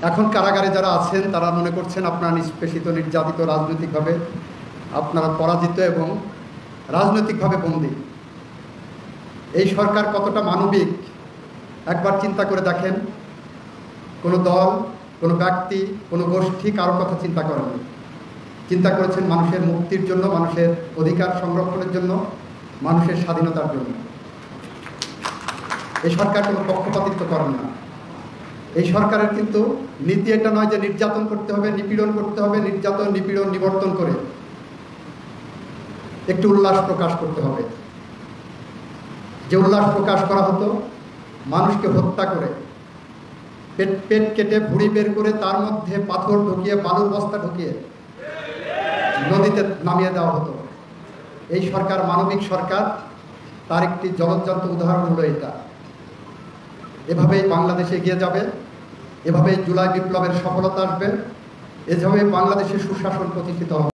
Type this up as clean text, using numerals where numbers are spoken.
এখন কারাগারে যারা আছেন তারা মনে করছেন আপনারা নিষ্পেষিত, নির্যাতিত, রাজনৈতিকভাবে আপনারা পরাজিত এবং রাজনৈতিকভাবে বন্দী। এই সরকার কতটা মানবিক একবার চিন্তা করে দেখেন। কোনো দল, কোনো ব্যক্তি, কোনো গোষ্ঠী কারো কথা চিন্তা করেননি। চিন্তা করেছেন মানুষের মুক্তির জন্য, মানুষের অধিকার সংরক্ষণের জন্য, মানুষের স্বাধীনতার জন্য। এই সরকার কোনো পক্ষপাতিত্ব করেন না। এই সরকারের কিন্তু নীতি এটা নয় যে নির্যাতন করতে হবে, নিপীড়ন করতে হবে, নির্যাতন নিপীড়ন নিবর্তন করে একটু উল্লাস প্রকাশ করতে হবে। যে উল্লাস প্রকাশ করা হতো মানুষকে হত্যা করে, পেট কেটে ভুঁড়ি বের করে তার মধ্যে পাথর ঢুকিয়ে, বালুর বস্তা ঢুকিয়ে নদীতে নামিয়ে দেওয়া হতো। এই সরকার মানবিক সরকার, তার একটি জলজ্যান্ত উদাহরণ হলো এটা। এভাবেই বাংলাদেশ এগিয়ে যাবে, এভাবেই জুলাই বিপ্লবের সফলতা আসবে, এভাবেই বাংলাদেশের সুশাসন প্রতিষ্ঠিত হবে।